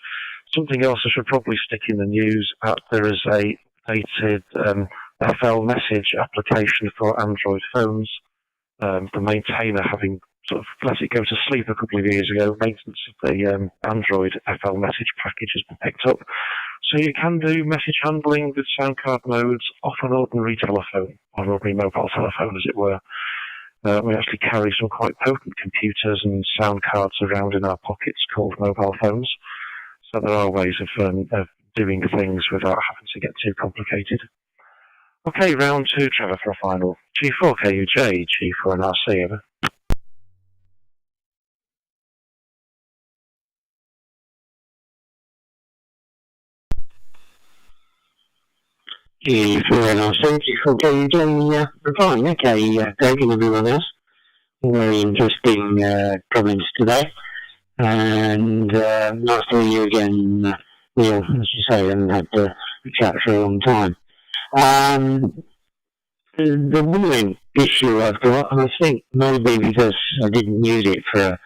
Something else I should probably stick in the news, there is a updated FL message application for Android phones. The maintainer having sort of let it go to sleep a couple of years ago, maintenance of the Android FL message package has been picked up. So you can do message handling with sound card modes off an ordinary telephone, or an ordinary mobile telephone as it were. We actually carry some quite potent computers and sound cards around in our pockets called mobile phones. So there are ways of doing things without having to get too complicated. Okay, round 2, Trevor, for a final. G4 KUJ, G4 and RC, over. G4 and RC, G4 KUJ, replying. Okay, Greg and everyone else. Very interesting comments today. And nice to meet you again, Neil, as you say, I haven't had to chat for a long time. The one issue I've got, and I think maybe because I didn't use it for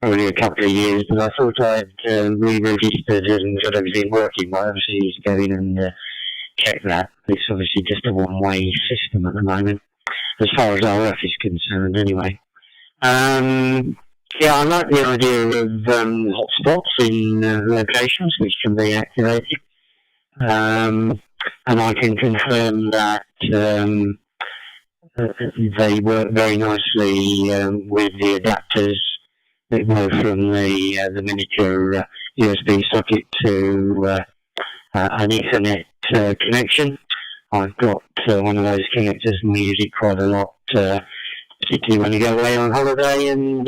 probably a couple of years, but I thought I'd re-registered and got everything working. I obviously need to go in and check that. It's obviously just a one-way system at the moment, as far as RF is concerned anyway. Yeah, I like the idea of hotspots in locations which can be activated. And I can confirm that they work very nicely with the adapters that go from the miniature USB socket to an Ethernet connection. I've got one of those connectors and we use it quite a lot, particularly when you go away on holiday and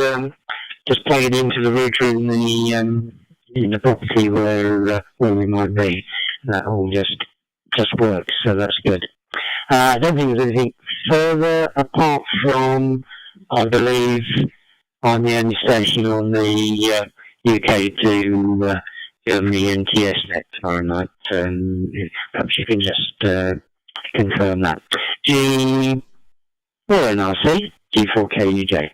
just plug it into the router in the property where we might be. that all just works, so that's good. I don't think there's anything further apart from, I believe, I'm the only station on the UK to on the NTS net tomorrow night. Perhaps you can just confirm that. G4NRC, G4KUJ.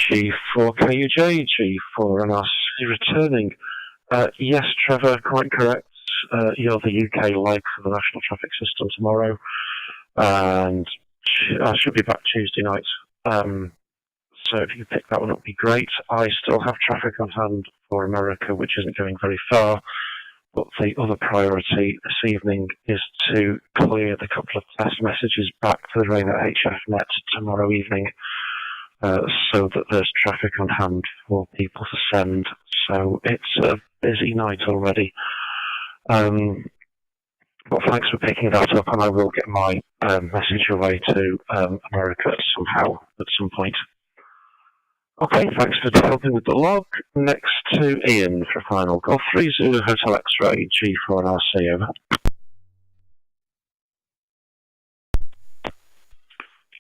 G4KUJ, G4NRC returning. Yes, Trevor, quite correct. You're the UK leg for the National Traffic System tomorrow, and I should be back Tuesday night. So if you could pick that one up, would be great. I still have traffic on hand for America, which isn't going very far, but the other priority this evening is to clear the couple of test messages back to the RAYNET-HF net tomorrow evening, so that there's traffic on hand for people to send. So it's a busy night already. But thanks for picking that up, and I will get my message away to America somehow at some point. Okay, thanks for helping with the log. Next to Ian for final Golf 3 Zulu Hotel X-Ray, G4NRC, over.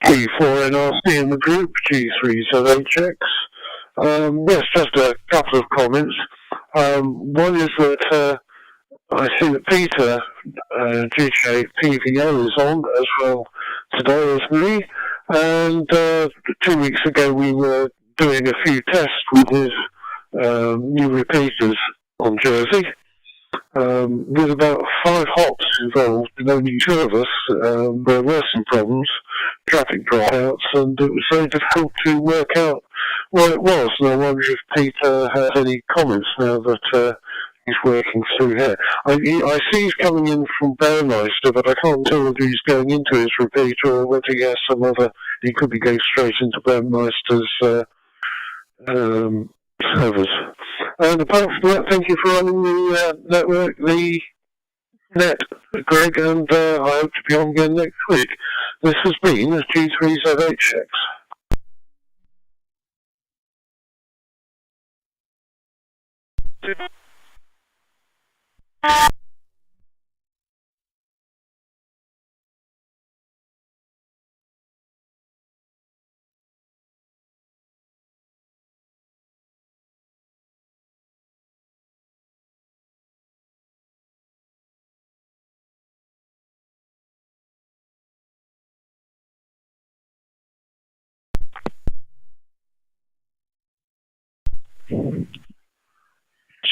G4NRC in the group, G3ZHX. Yes, just a couple of comments. One is that I see that Peter, GJ PVO, is on as well today as me, and 2 weeks ago we were doing a few tests with his new repeaters on Jersey. With about 5 hops involved and only 2 of us, there were some problems, traffic dropouts, and it was very difficult to work out what it was. And I wonder if Peter has any comments now that he's working through here. I see he's coming in from Brandmeister, but I can't tell whether he's going into his repeater or whether he has some other. He could be going straight into Brandmeister's servers. And apart from that, thank you for running the network, the net, Greg, and I hope to be on again next week. This has been a G3ZHX.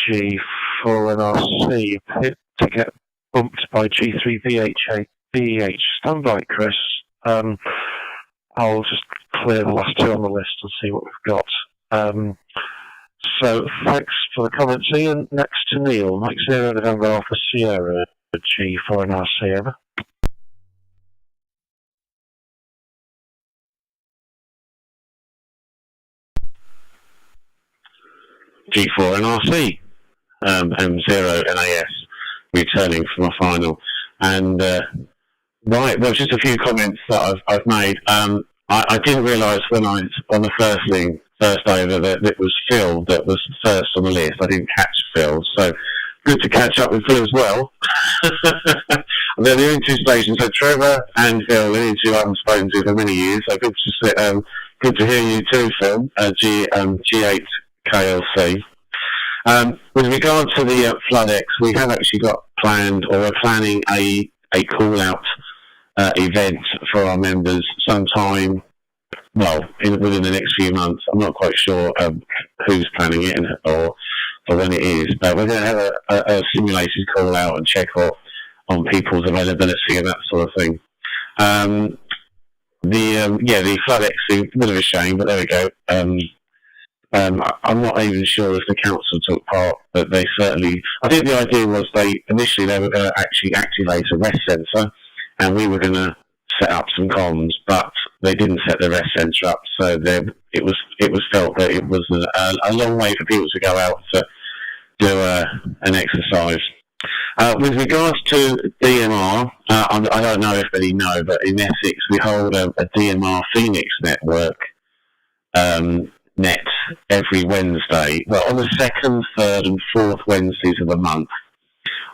G4NRC appeared to get bumped by G3BH. Stand by, Chris. I'll just clear the last 2 on the list and see what we've got. So thanks for the comments, Ian. Next to Neil, Mike 0 November Alpha Sierra, G4NRC, over. G4NRC, M0 NAS, returning from a final. And, right, well, just a few comments that I've made. I didn't realise when I was on the first over that it was Phil that was first on the list. I didn't catch Phil, so good to catch up with Phil as well. They're the only 2 stations, so Trevor and Phil, the only 2 I haven't spoken to for many years, so good to hear you too, Phil, G8 KLC. With regard to the FloodX, we have actually got planned, or we're planning a call-out event for our members sometime, well, within the next few months. I'm not quite sure who's planning it or when it is, but we're going to have a simulated call-out and check on people's availability and that sort of thing. The FloodX is a bit of a shame, but there we go. I'm not even sure if the council took part, but they certainly. I think the idea was initially they were going to actually activate a rest sensor, and we were going to set up some comms, but they didn't set the rest sensor up, so it was felt that it was a long way for people to go out to do an exercise. With regards to DMR, I don't know if any know, but in Essex we hold a DMR Pheonix network net every Wednesday. Well, on the second, third, and fourth Wednesdays of the month.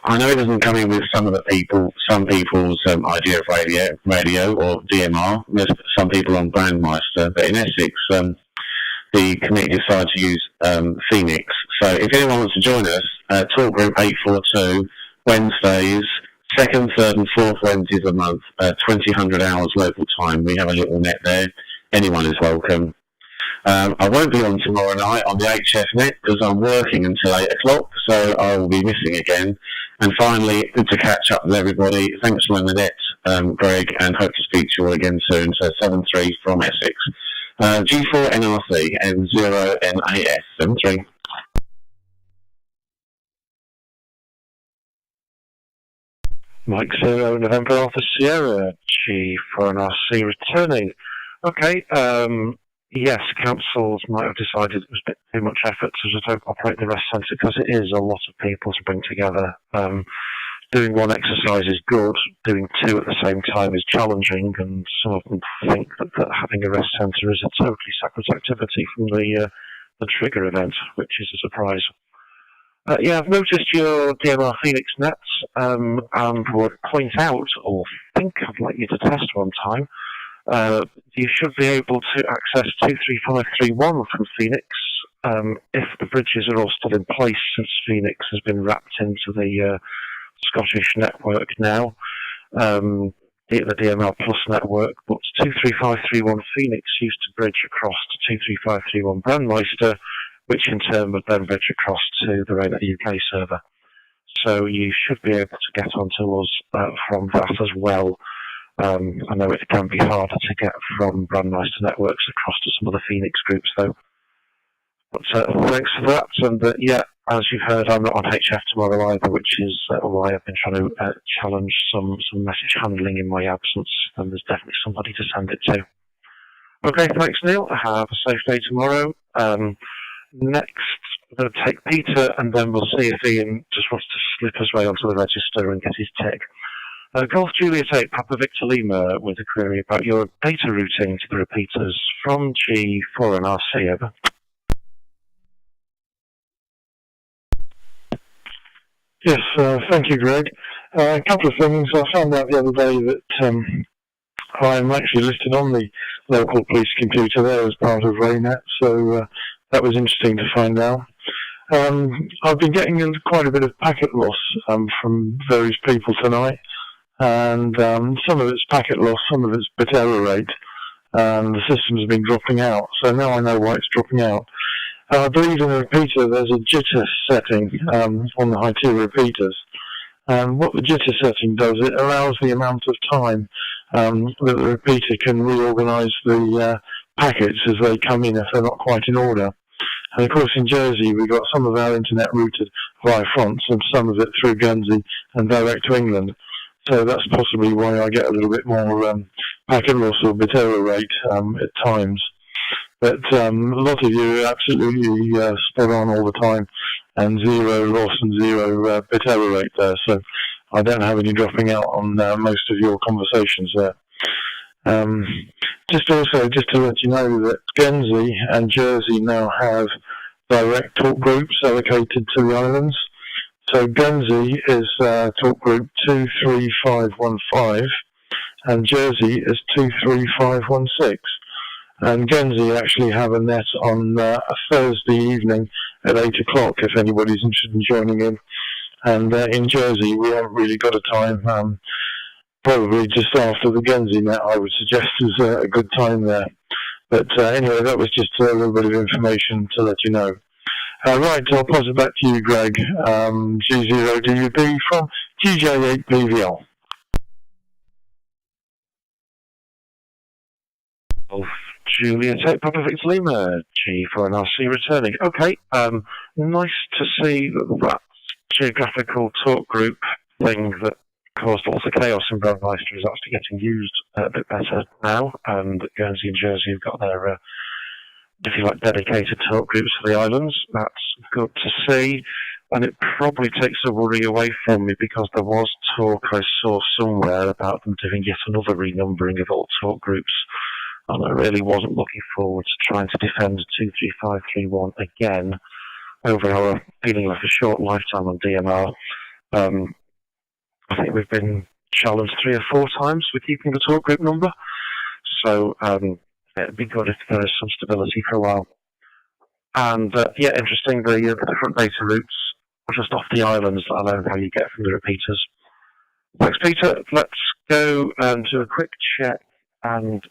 I know it doesn't come in with some people's idea of radio or DMR. There's some people on Brandmeister, but in Essex, the committee decided to use Pheonix. So if anyone wants to join us, talk group 842, Wednesdays, second, third, and fourth Wednesdays of the month, 2000 hours local time. We have a little net there. Anyone is welcome. I won't be on tomorrow night on the HF net because I'm working until 8 o'clock, so I will be missing again. And finally, good to catch up with everybody. Thanks for the net, Greg, and hope to speak to you all again soon. So 7-3 from Essex. G4NRC and 0NAS 7-3. Mike 0 November Alpha Sierra G4NRC returning. Okay, yes, councils might have decided it was a bit too much effort to operate the rest centre because it is a lot of people to bring together. Doing one exercise is good, doing two at the same time is challenging, and some of them think that having a rest centre is a totally separate activity from the trigger event, which is a surprise. Yeah, I've noticed your DMR Pheonix nets and would point out, or think I'd like you to test one time. You should be able to access 23531 from Pheonix if the bridges are all still in place, since Pheonix has been wrapped into the Scottish network now, the DMR Plus network, but 23531 Pheonix used to bridge across to 23531 Brandmeister, which in turn would then bridge across to the RAYNET-UK server. So you should be able to get onto us from that as well. I know it can be harder to get from Brandmeister networks across to some of the Pheonix groups, though. But thanks for that. And yeah, as you've heard, I'm not on HF tomorrow either, which is why I've been trying to challenge some message handling in my absence. And there's definitely somebody to send it to. Okay, thanks, Neil. Have a safe day tomorrow. Next, I'm going to take Peter, and then we'll see if Ian just wants to slip his way onto the register and get his tick. Golf Juliet 8, Papa Victor Lima, with a query about your data routing to the repeaters from G4 and RC, over. Yes, thank you, Greg. A couple of things. I found out the other day that I'm actually listed on the local police computer there as part of RAYNET, so that was interesting to find out. I've been getting quite a bit of packet loss from various people tonight, and some of it's packet loss, some of it's bit error rate, and the system's been dropping out, so now I know why it's dropping out. I believe in the repeater there's a jitter setting on the high tier repeaters, and what the jitter setting does, it allows the amount of time that the repeater can reorganise the packets as they come in if they're not quite in order. And of course in Jersey we've got some of our internet routed via France and some of it through Guernsey and direct to England. So that's possibly why I get a little bit more packet loss or bit error rate at times. But a lot of you are absolutely spot on all the time, and zero loss and zero bit error rate there. So I don't have any dropping out on most of your conversations there. Just to let you know that Guernsey and Jersey now have direct talk groups allocated to the islands. So Guernsey is talk group 23515 and Jersey is 23516. And Guernsey actually have a net on a Thursday evening at 8 o'clock if anybody's interested in joining in. And in Jersey we haven't really got a time. Probably just after the Guernsey net I would suggest is a good time there. But anyway, that was just a little bit of information to let you know. Right, I'll pass it back to you, Greg. G0DUB from GJ8PVL. Juliet 8, Papa Victor Lima, G4NRC returning. Okay, nice to see that geographical talk group thing that caused lots of chaos in Brandmeister is actually getting used a bit better now, and Guernsey and Jersey have got their, if you like, dedicated talk groups for the islands. That's good to see, and it probably takes a worry away from me because there was talk I saw somewhere about them doing yet another renumbering of all talk groups. and I really wasn't looking forward to trying to defend 23531 again over our feeling like a short lifetime on DMR. I think we've been challenged 3 or 4 times with keeping the talk group number, so it'd be good if there is some stability for a while. And yeah, interesting, the different data routes just off the islands that I learned how you get from the repeaters. Thanks, Peter. Let's go and do a quick check and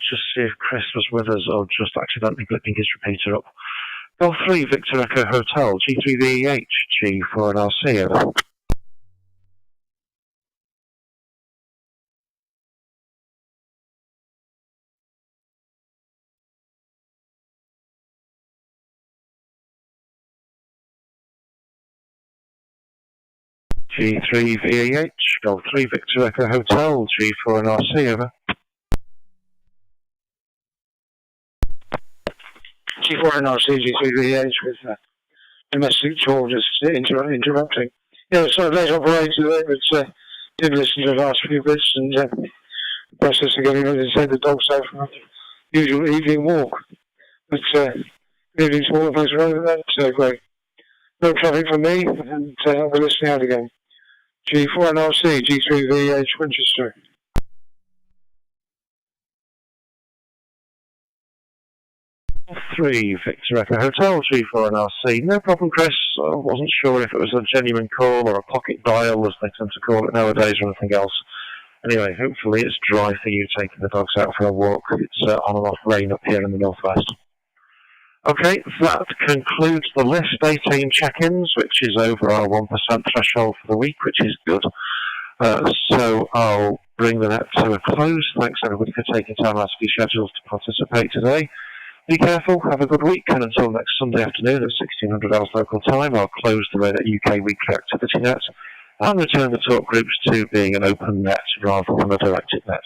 just see if Chris was with us or just accidentally blipping his repeater up. Golf 3, Victor Echo Hotel, G3VEH, G4NRC, over. G3VEH, Golf 3, Victor Echo Hotel, G4NRC, over. G4NRC, G3VH with domestic tour just interrupting. Yeah, so late operator there, but did listen to the last few bits and process of getting ready to take the dogs out for the usual evening walk. But evening walk, thanks for over that, great. No traffic from me, and we're listening out again. G4NRC, G3VH, Winchester. 3, Victor Echo Hotel, G4NRC. No problem, Chris. I wasn't sure if it was a genuine call or a pocket dial, as they tend to call it nowadays, or anything else. Anyway, hopefully it's dry for you taking the dogs out for a walk. It's on and off rain up here in the northwest. Okay, that concludes the list. 18 check-ins, which is over our 1% threshold for the week, which is good. So I'll bring the net to a close. Thanks everybody for taking time out of your schedules to participate today. Be careful, have a good week, and until next Sunday afternoon at 1600 hours local time, I'll close the RAYNET-UK weekly activity net and return the talk groups to being an open net rather than a directed net.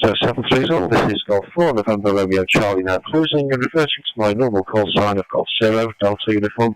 So 730, this is Golf 4, November Romeo Charlie now closing and reverting to my normal call sign of Golf 0, Delta Uniform.